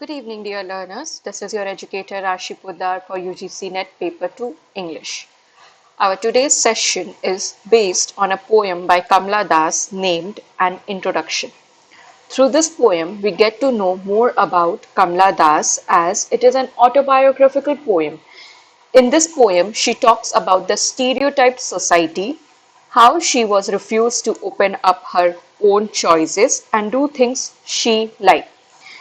Good evening, dear learners. This is your educator Rashi Poddar for UGC Net Paper 2 English. Our today's session is based on a poem by Kamala Das named An Introduction. Through this poem, we get to know more about Kamala Das as it is an autobiographical poem. In this poem, she talks about the stereotyped society, how she was refused to open up her own choices and do things she liked.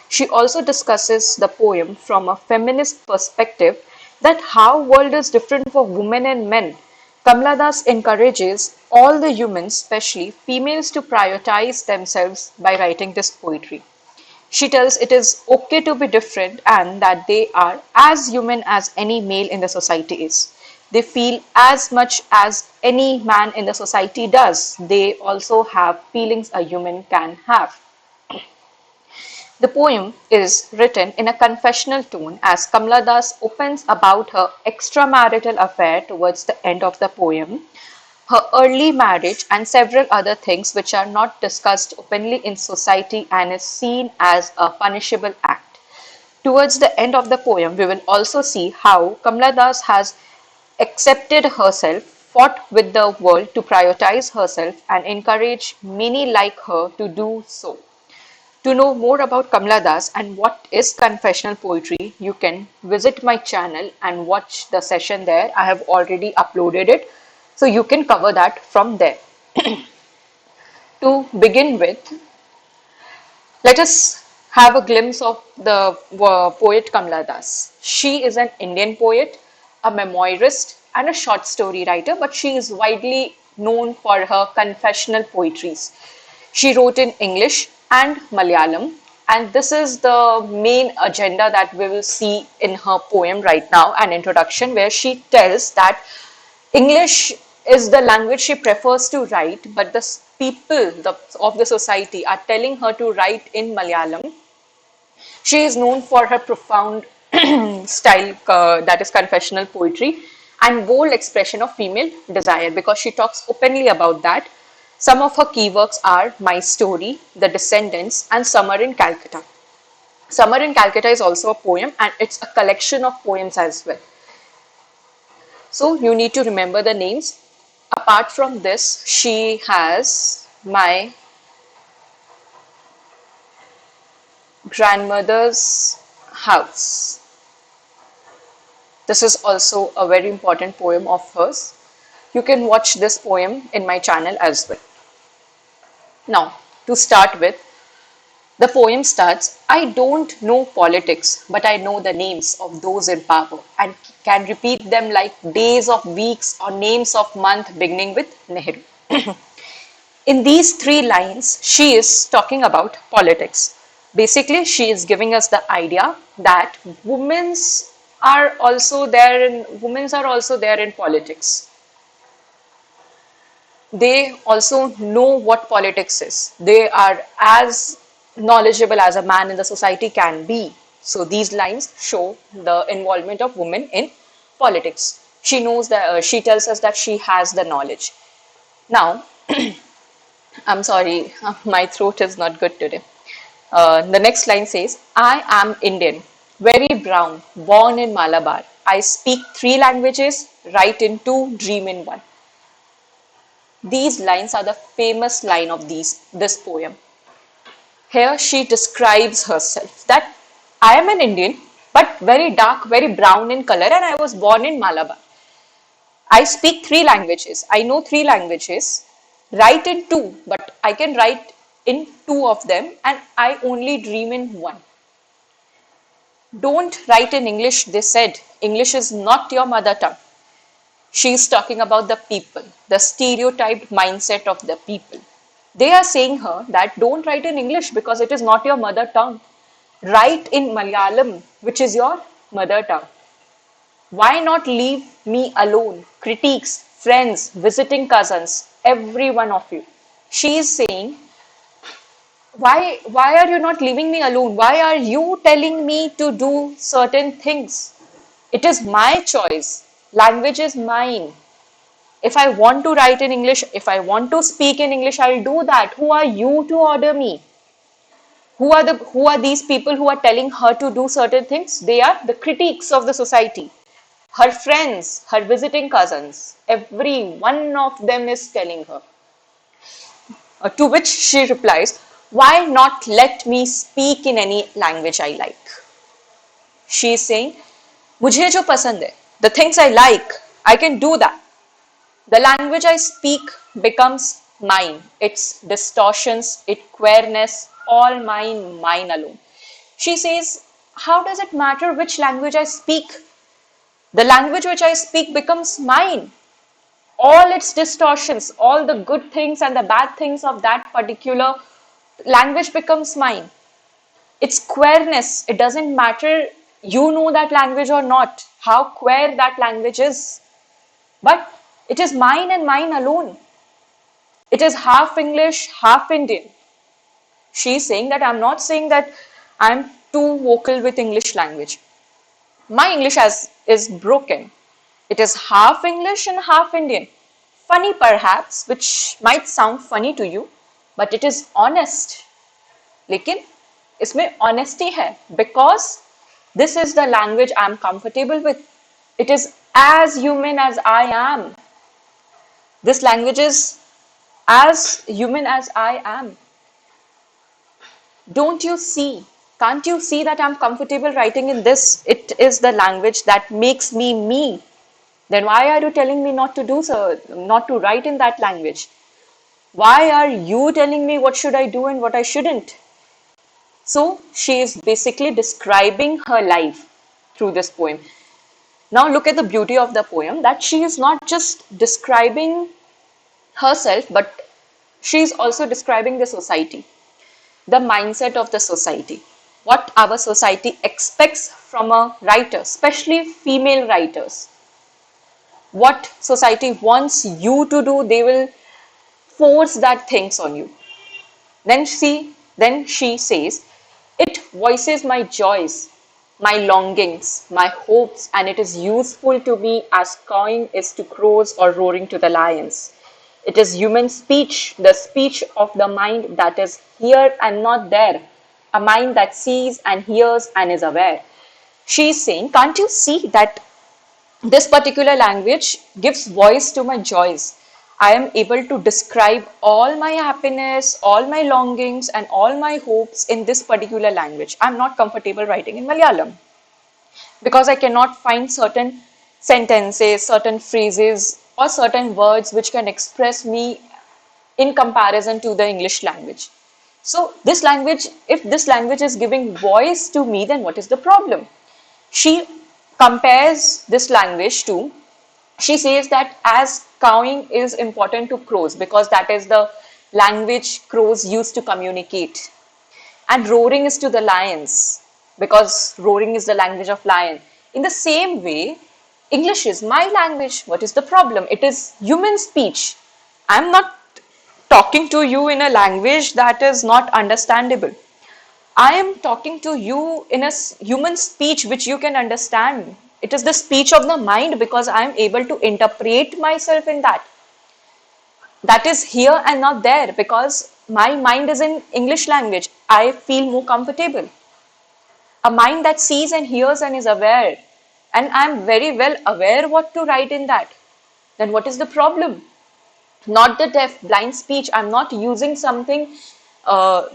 She also discusses the poem from a feminist perspective that how world is different for women and men. Kamala Das encourages all the humans, especially females, to prioritize themselves by writing this poetry. She tells it is okay to be different and that they are as human as any male in the society is. They feel as much as any man in the society does. They also have feelings a human can have. The poem is written in a confessional tone as Kamala Das opens about her extramarital affair towards the end of the poem, her early marriage, and several other things which are not discussed openly in society and is seen as a punishable act. Towards the end of the poem, we will also see how Kamala Das has accepted herself, fought with the world to prioritize herself, and encourage many like her to do so. To know more about Kamala Das and what is confessional poetry, you can visit my channel and watch the session there. I have already uploaded it, so you can cover that from there. To begin with, let us have a glimpse of the poet Kamala Das. She is an Indian poet, a memoirist, and a short story writer, but she is widely known for her confessional poetries. She wrote in English and Malayalam, and this is the main agenda that we will see in her poem right now, an introduction, where she tells that English is the language she prefers to write, but the people of the society are telling her to write in Malayalam. She is known for her profound style, that is confessional poetry, and bold expression of female desire because she talks openly about that. Some of her key works are My Story, The Descendants, and Summer in Calcutta. Summer in Calcutta is also a poem and it's a collection of poems as well. So you need to remember the names. Apart from this, she has My Grandmother's House. This is also a very important poem of hers. You can watch this poem in my channel as well. Now, to start with, the poem starts, I don't know politics, but I know the names of those in power and can repeat them like days of weeks or names of month beginning with Nehru. In these three lines, she is talking about politics. Basically, she is giving us the idea that women are also there in politics. They also know what politics is. They are as knowledgeable as a man in the society can be. So these lines show the involvement of women in politics. She knows that she tells us that she has the knowledge. Now, I'm sorry, my throat is not good today. The next line says, I am Indian, very brown, born in Malabar. I speak three languages, write in two, dream in one. These lines are the famous line of this poem. Here she describes herself that I am an Indian, but very dark, very brown in color, and I was born in Malabar. I speak three languages. I know three languages. Write in two, but I can write in two of them, and I only dream in one. Don't write in English, they said. English is not your mother tongue. She's talking about the people, the stereotyped mindset of the people. They are saying her that don't write in English because it is not your mother tongue. Write in Malayalam, which is your mother tongue. Why not leave me alone? Critiques, friends, visiting cousins, every one of you. She is saying, why are you not leaving me alone? Why are you telling me to do certain things? It is my choice. Language is mine. If I want to write in English, if I want to speak in English, I'll do that. Who are you to order me? Who are these people who are telling her to do certain things? They are the critiques of the society. Her friends, her visiting cousins, every one of them is telling her. To which she replies, why not let me speak in any language I like? She is saying, मुझे जो पसंद है, the things I like, I can do that. The language I speak becomes mine. Its distortions, its queerness, all mine, mine alone. She says, how does it matter which language I speak? The language which I speak becomes mine. All its distortions, all the good things and the bad things of that particular language becomes mine. Its queerness, it doesn't matter you know that language or not, how queer that language is. But it is mine and mine alone. It is half English, half Indian. She's saying that I'm not saying that I'm too vocal with English language. My English is broken. It is half English and half Indian. Funny perhaps, which might sound funny to you, but it is honest. लेकिन इसमें honesty है because this is the language I'm comfortable with. It is as human as I am. This language is as human as I am. Don't you see? Can't you see that I'm comfortable writing in this? It is the language that makes me me. Then why are you telling me not to do so, not to write in that language? Why are you telling me what should I do and what I shouldn't? So she is basically describing her life through this poem. Now look at the beauty of the poem, that she is not just describing herself, but she is also describing the society, the mindset of the society, what our society expects from a writer, especially female writers. What society wants you to do, they will force that things on you. Then she says, it voices my joys, my longings, my hopes, and it is useful to me as cawing is to crows or roaring to the lions. It is human speech, the speech of the mind that is here and not there, a mind that sees and hears and is aware. She is saying, can't you see that this particular language gives voice to my joys? I am able to describe all my happiness, all my longings, and all my hopes in this particular language. I'm not comfortable writing in Malayalam because I cannot find certain sentences, certain phrases, or certain words which can express me in comparison to the English language. So this language, if this language is giving voice to me, then what is the problem? She compares this language to, she says that as cawing is important to crows because that is the language crows used to communicate, and roaring is to the lions because roaring is the language of lion. In the same way, English is my language. What is the problem? It is human speech. I'm not talking to you in a language that is not understandable. I am talking to you in a human speech which you can understand. It is the speech of the mind because I am able to interpret myself in that. That is here and not there because my mind is in English language. I feel more comfortable. A mind that sees and hears and is aware. And I am very well aware what to write in that. Then what is the problem? Not the deaf, blind speech. I'm not using something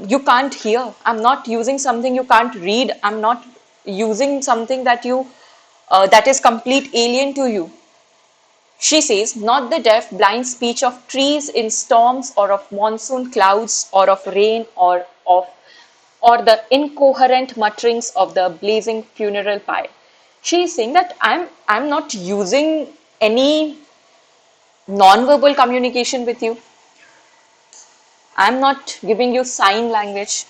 you can't hear. I'm not using something you can't read. I'm not using something that that is complete alien to you. She says, not the deaf, blind speech of trees in storms or of monsoon clouds or of rain or the incoherent mutterings of the blazing funeral pyre. She is saying that I'm not using any non-verbal communication with you. I'm not giving you sign language.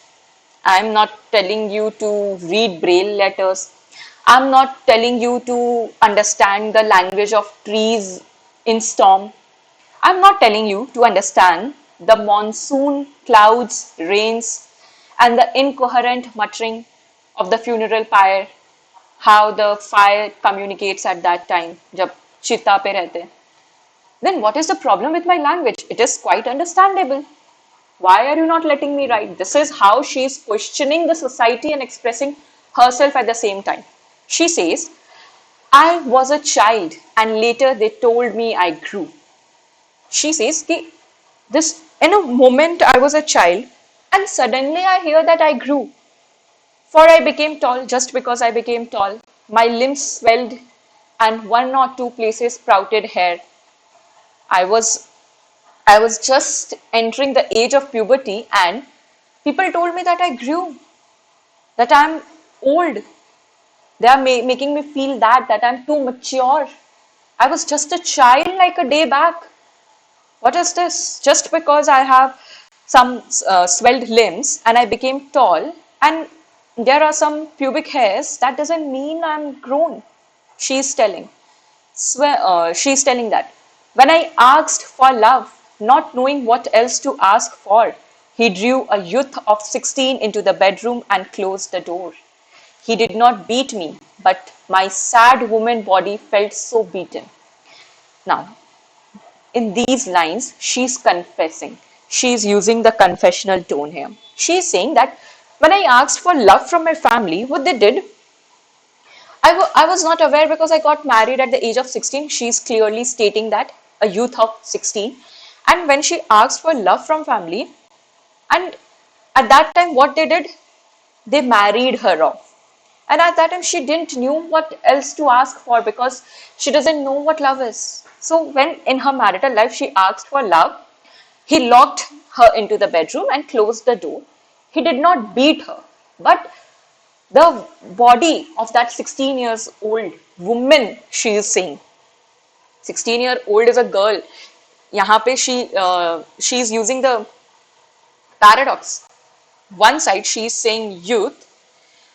I'm not telling you to read braille letters. I'm not telling you to understand the language of trees in storm. I'm not telling you to understand the monsoon, clouds, rains, and the incoherent muttering of the funeral pyre, how the fire communicates at that time, jab chita pe rehte. Then what is the problem with my language? It is quite understandable. Why are you not letting me write? This is how she is questioning the society and expressing herself at the same time. She says, I was a child and later they told me I grew. She says, this in a moment I was a child and suddenly I hear that I grew. For I became tall just because I became tall. My limbs swelled and one or two places sprouted hair. I was I was just entering the age of puberty and people told me that I grew, that I'm old. They are making me feel that I'm too mature. I was just a child like a day back. What is this? Just because I have some swelled limbs and I became tall and there are some pubic hairs, that doesn't mean I'm grown. She's telling. She's telling that. When I asked for love, not knowing what else to ask for, he drew a youth of 16 into the bedroom and closed the door. He did not beat me, but my sad woman body felt so beaten. Now, in these lines, she's confessing. She's using the confessional tone here. She's saying that when I asked for love from my family, what they did, I was not aware because I got married at the age of 16. She's clearly stating that, a youth of 16. And when she asked for love from family, and at that time, what they did, they married her off. And at that time, she didn't knew what else to ask for because she doesn't know what love is. So when in her marital life, she asked for love, he locked her into the bedroom and closed the door. He did not beat her, but the body of that 16 years old woman, she is saying, 16-year-old is a girl. यहाँ पे she is using the paradox. One side she is saying youth,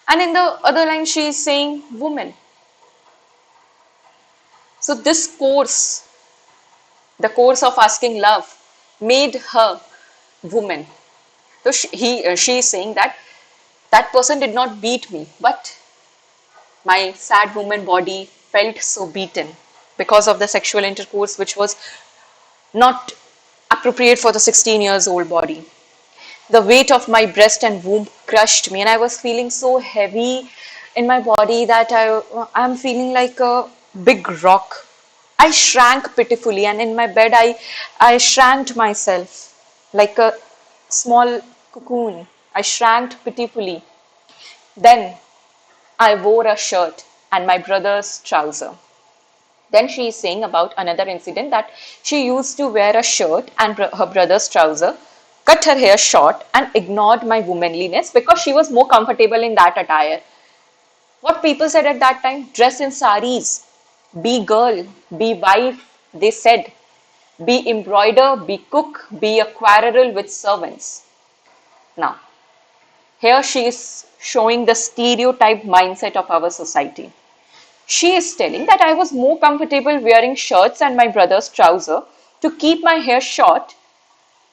and in the other line she is saying woman. So this course, the course of asking love, made her woman. So she is saying that that person did not beat me, but my sad woman body felt so beaten because of the sexual intercourse which was not appropriate for the 16 years old body. The weight of my breast and womb crushed me and I was feeling so heavy in my body that I'm feeling like a big rock. I shrank pitifully and in my bed I shrank myself like a small cocoon. I shrank pitifully. Then I wore a shirt and my brother's trouser. Then she is saying about another incident that she used to wear a shirt and her brother's trouser, cut her hair short and ignored my womanliness because she was more comfortable in that attire. What people said at that time? Dress in saris, be girl, be wife, they said. Be embroider, be cook, be a quarrel with servants. Now, here she is showing the stereotype mindset of our society. She is telling that I was more comfortable wearing shirts and my brother's trouser to keep my hair short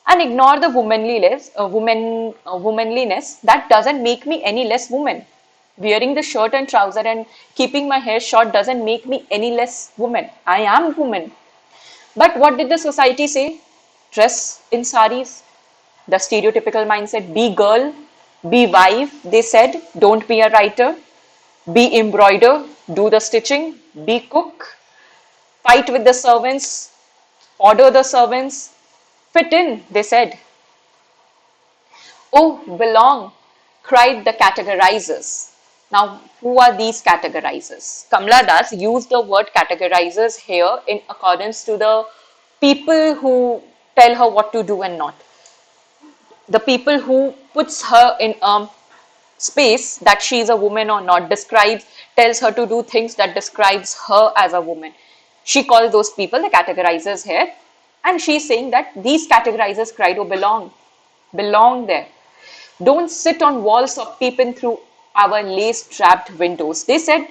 and ignore the womanliness that doesn't make me any less woman. Wearing the shirt and trouser and keeping my hair short doesn't make me any less woman. I am woman. But what did the society say? Dress in saris. The stereotypical mindset, be girl, be wife, they said, don't be a writer. Be embroider, do the stitching, be cook, fight with the servants, order the servants, fit in, they said. Oh, belong, cried the categorizers. Now, who are these categorizers? Kamala Das used the word categorizers here in accordance to the people who tell her what to do and not. The people who puts her in a space that she is a woman or not, tells her to do things that describes her as a woman. She calls those people the categorizers here, and she's saying that these categorizers cried, oh, belong there. Don't sit on walls or peep in through our lace-trapped windows. They said,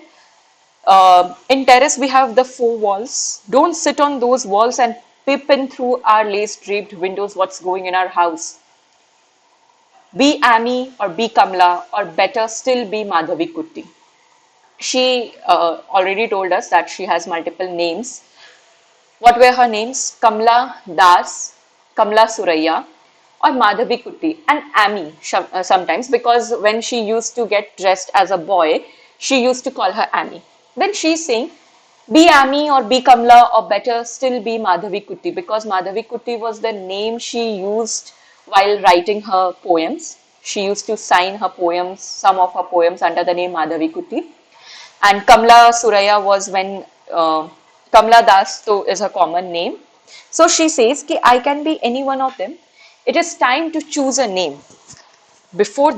in terrace we have the 4 walls. Don't sit on those walls and peep in through our lace-draped windows what's going in our house. Be Amy or be Kamala or better still be Madhavi Kutti. She already told us that she has multiple names. What were her names? Kamala Das, Kamala Suraya, or Madhavi Kutti and Amy sometimes, because when she used to get dressed as a boy, she used to call her Amy. Then she's saying, be Amy or be Kamala, or better still be Madhavi Kutti, because Madhavi Kutti was the name she used while writing her poems. She used to sign her poems, some of her poems, under the name Madhavi Kutti. And Kamala Suraya was when Kamala Das so is her common name. So she says कि I can be any one of them. It is time to choose a name. Before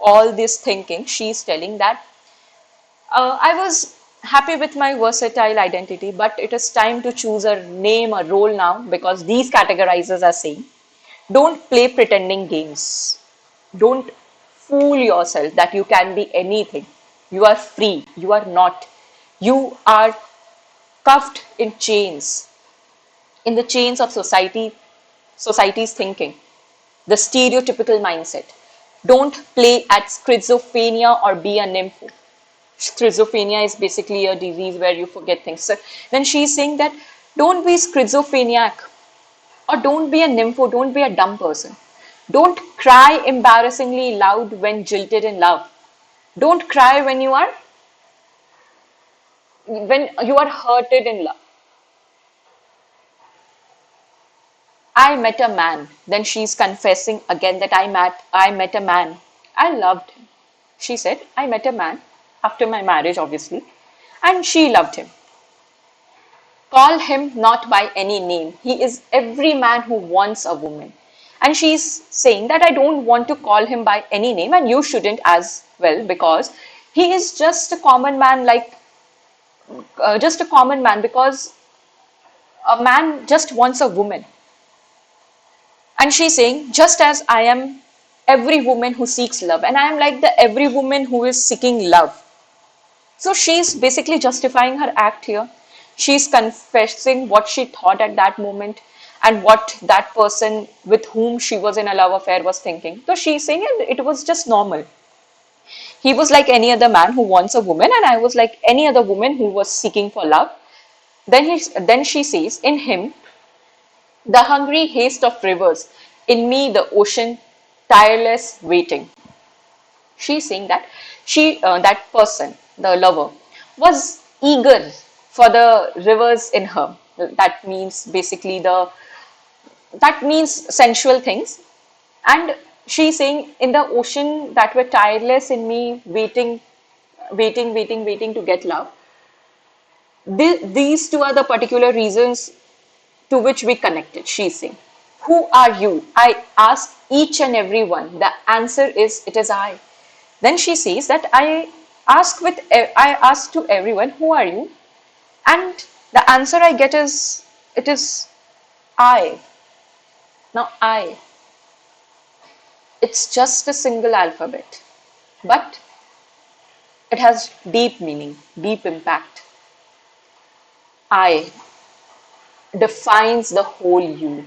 all this thinking, she is telling that I was happy with my versatile identity, but it is time to choose a name, a role now, because these categorizers are saying, don't play pretending games. Don't fool yourself that you can be anything. You are free. You are not. You are cuffed in chains, in the chains of society's thinking, the stereotypical mindset. Don't play at schizophrenia or be a nympho. Schizophrenia is basically a disease where you forget things. So then she's saying that don't be schizophrenic, or don't be a nympho, don't be a dumb person. Don't cry embarrassingly loud when jilted in love. Don't cry when you are hurted in love. I met a man. Then she's confessing again that I met a man. I loved him. She said, I met a man after my marriage, obviously, and she loved him. Call him not by any name. He is every man who wants a woman. And she's saying that I don't want to call him by any name, and you shouldn't as well, because he is just a common man, just a common man, because a man just wants a woman. And she's saying, just as I am every woman who seeks love, and I am like the every woman who is seeking love. So she's basically justifying her act here. She's confessing what she thought at that moment and what that person with whom she was in a love affair was thinking. So she's saying it was just normal. He was like any other man who wants a woman, and I was like any other woman who was seeking for love. Then she says, in him, the hungry haste of rivers, in me the ocean, tireless waiting. She's saying that that person, the lover, was eager for the rivers in her. That means basically that means sensual things. And she's saying in the ocean that were tireless in me, waiting to get love. These two are the particular reasons to which we connected, she's saying. Who are you? I ask each and every one. The answer is, it is I. Then she says that I ask to everyone, who are you? And the answer I get is, it is I. Now it's just a single alphabet, but it has deep meaning, deep impact. I defines the whole you,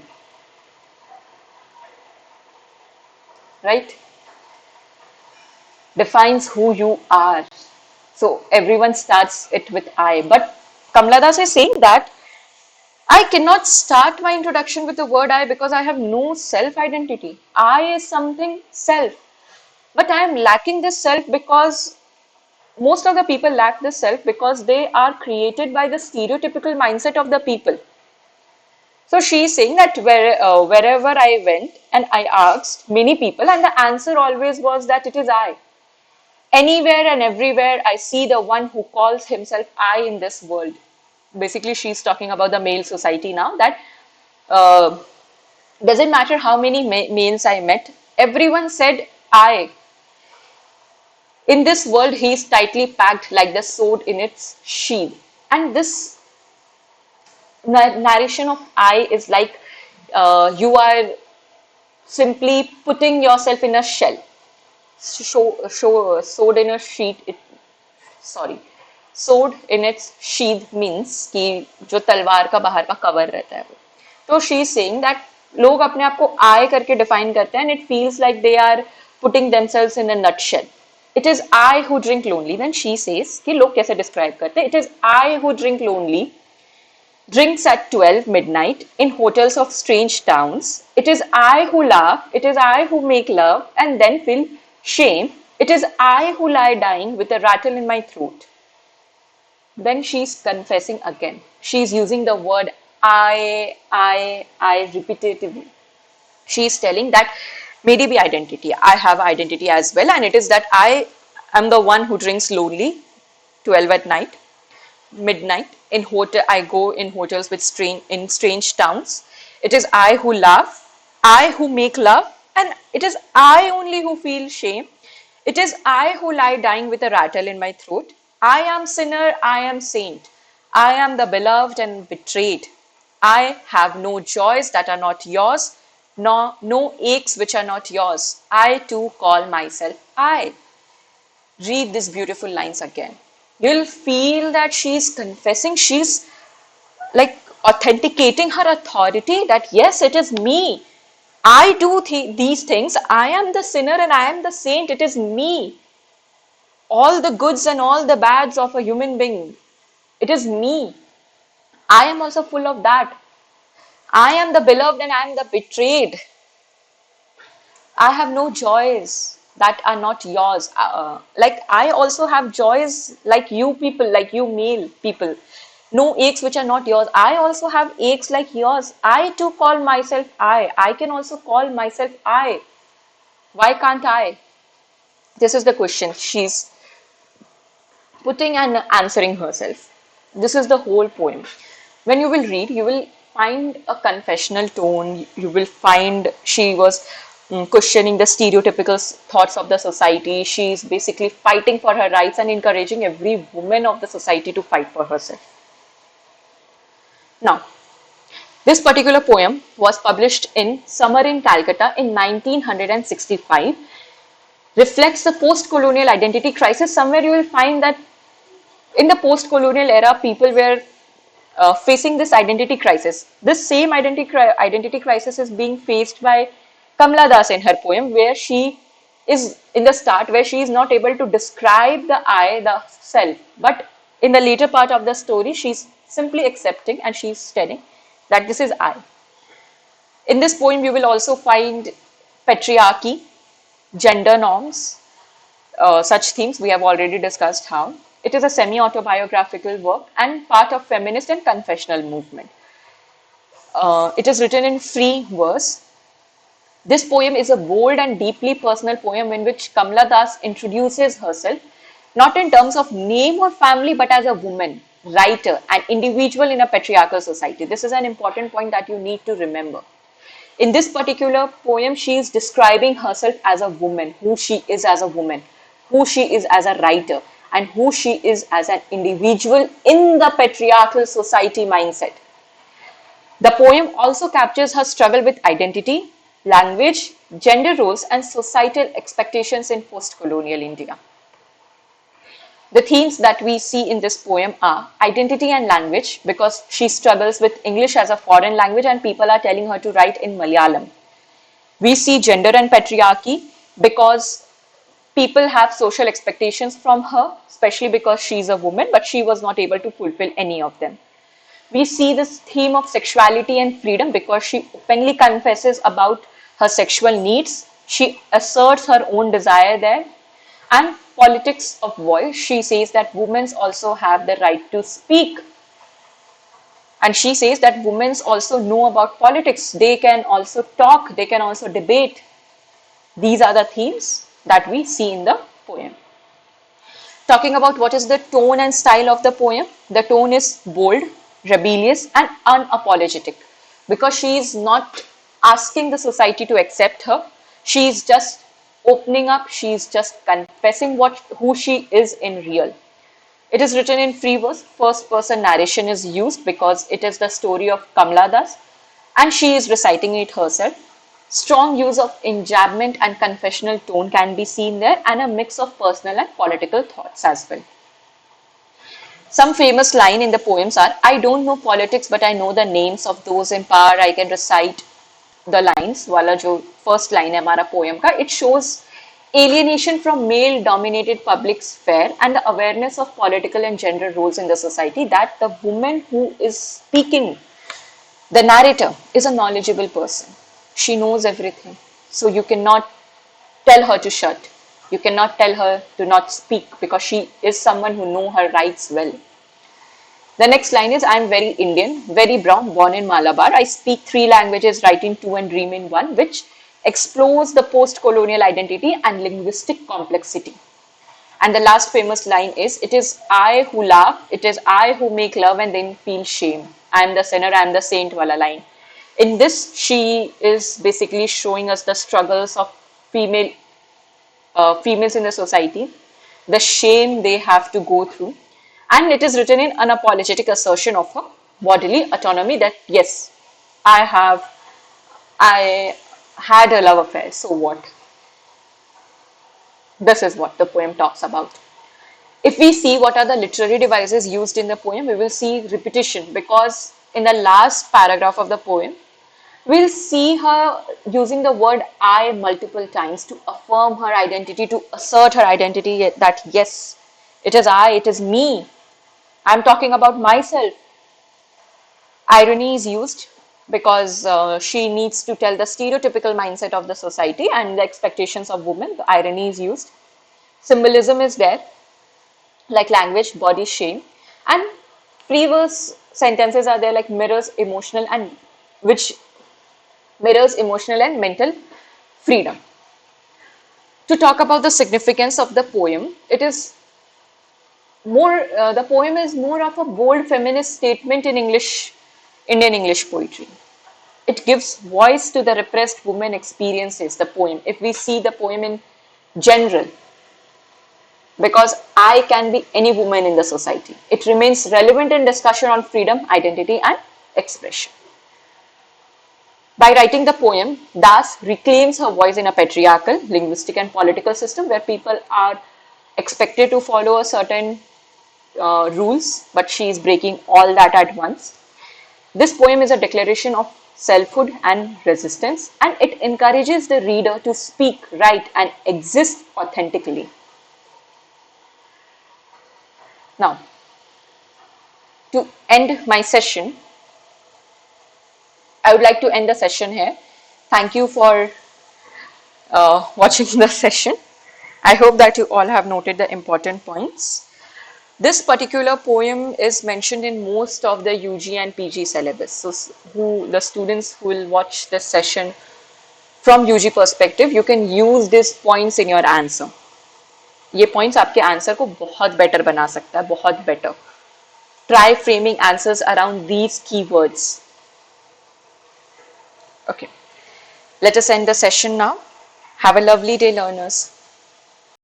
right? Defines who you are. So everyone starts it with I. But Kamala Das is saying that I cannot start my introduction with the word I because I have no self-identity. I is something self. But I am lacking this self because most of the people lack this self because they are created by the stereotypical mindset of the people. So she is saying that wherever I went and I asked many people, and the answer always was that it is I. Anywhere and everywhere I see the one who calls himself I in this world. Basically, she's talking about the male society now, that doesn't matter how many males I met, everyone said I. In this world, he is tightly packed like the sword in its sheath. And this narration of I is like you are simply putting yourself in a shell. Sword in a sheath. Sword in its sheath means कि जो तलवार का बाहर का cover रहता है वो. तो she is saying that लोग अपने आप को I करके define करते हैं and it feels like they are putting themselves in a nutshell. It is I who drink lonely. Then she says कि लोग कैसे describe करते हैं. It is I who drink lonely drinks at 12 midnight in hotels of strange towns. It is I who laugh, it is I who make love and then feel shame. It is I who lie dying with a rattle in my throat. Then she's confessing again. She's using the word I repetitively. She's telling that maybe identity. I have identity as well, and it is that I am the one who drinks slowly, 12 at night, midnight. In hotel, I go in hotels with strange towns. It is I who laugh, I who make love, and it is I only who feel shame. It is I who lie dying with a rattle in my throat. I am sinner, I am saint. I am the beloved and betrayed. I have no joys that are not yours, nor no aches which are not yours. I too call myself I. Read these beautiful lines again. You'll feel that she's confessing, she's like authenticating her authority that yes, it is me. I do these things. I am the sinner and I am the saint. It is me. All the goods and all the bads of a human being. It is me. I am also full of that. I am the beloved and I am the betrayed. I have no joys that are not yours. Like I also have joys like you people, like you male people. No aches which are not yours. I also have aches like yours. I too call myself I. I can also call myself I. Why can't I? This is the question she's putting and answering herself. This is the whole poem. When you will read, you will find a confessional tone. You will find she was questioning the stereotypical thoughts of the society. She's basically fighting for her rights and encouraging every woman of the society to fight for herself. Now, this particular poem was published in Summer in Calcutta in 1965, reflects the post-colonial identity crisis. Somewhere you will find that in the post-colonial era, people were facing this identity crisis. This same identity crisis is being faced by Kamala Das in her poem, where she is in the start, where she is not able to describe the I, the self. But in the later part of the story, she's simply accepting and she's telling that this is I. In this poem, you will also find patriarchy, gender norms, such themes we have already discussed how. It is a semi-autobiographical work and part of feminist and confessional movement. It is written in free verse. This poem is a bold and deeply personal poem in which Kamala Das introduces herself, not in terms of name or family, but as a woman, writer, and individual in a patriarchal society. This is an important point that you need to remember. In this particular poem, she is describing herself as a woman, who she is as a woman, who she is as a writer, and who she is as an individual in the patriarchal society mindset. The poem also captures her struggle with identity, language, gender roles, and societal expectations in post-colonial India. The themes that we see in this poem are identity and language, because she struggles with English as a foreign language and people are telling her to write in Malayalam. We see gender and patriarchy because people have social expectations from her, especially because she's a woman, but she was not able to fulfill any of them. We see this theme of sexuality and freedom because she openly confesses about her sexual needs. She asserts her own desire there. And politics of voice, she says that women also have the right to speak. And she says that women also know about politics. They can also talk, they can also debate. These are the themes that we see in the poem. Talking about what is the tone and style of the poem, the tone is bold, rebellious, and unapologetic because she is not asking the society to accept her. She is just opening up, she is just confessing who she is in real. It is written in free verse, first person narration is used because it is the story of Kamala Das and she is reciting it herself. Strong use of enjambment and confessional tone can be seen there and a mix of personal and political thoughts as well. Some famous line in the poems are, I don't know politics but I know the names of those in power. I can recite the lines. वाला जो first line है हमारा poem का, it shows alienation from male-dominated public sphere, and the awareness of political and gender roles in the society, that the woman who is speaking, the narrator, is a knowledgeable person. She knows everything. So you cannot tell her to shut. You cannot tell her to not speak because she is someone who knows her rights well. The next line is, I am very Indian, very brown, born in Malabar. I speak 3 languages, write in 2 and dream in 1, which explores the post-colonial identity and linguistic complexity. And the last famous line is, it is I who laugh, it is I who make love and then feel shame. I am the sinner, I am the saint wala line. In this, she is basically showing us the struggles of females in the society, the shame they have to go through. And it is written in unapologetic assertion of her bodily autonomy that yes, I had a love affair, so what? This is what the poem talks about. If we see what are the literary devices used in the poem, we will see repetition, because in the last paragraph of the poem, we'll see her using the word I multiple times to affirm her identity, to assert her identity that yes, it is I, it is me. I'm talking about myself. Irony is used because she needs to tell the stereotypical mindset of the society and the expectations of women. The irony is used. Symbolism is there, like language, body, shame. And free verse sentences are there, like mirrors emotional and mental freedom. To talk about the significance of the poem, it is the poem is more of a bold feminist statement in Indian English poetry. It gives voice to the repressed women experiences, the poem. If we see the poem in general, because I can be any woman in the society, it remains relevant in discussion on freedom, identity, and expression. By writing the poem, Das reclaims her voice in a patriarchal, linguistic, and political system where people are expected to follow a certain rules, but she is breaking all that at once. This poem is a declaration of selfhood and resistance, and it encourages the reader to speak, write, and exist authentically. Now, to end my session, I would like to end the session here. Thank you for watching the session. I hope that you all have noted the important points. This particular poem is mentioned in most of the UG and PG syllabus. So the students who will watch this session from UG perspective, you can use these points in your answer. ये points आपके answer को बहुत better बना सकता है, बहुत better. Try framing answers around these keywords. Okay, let us end the session now. Have a lovely day, learners.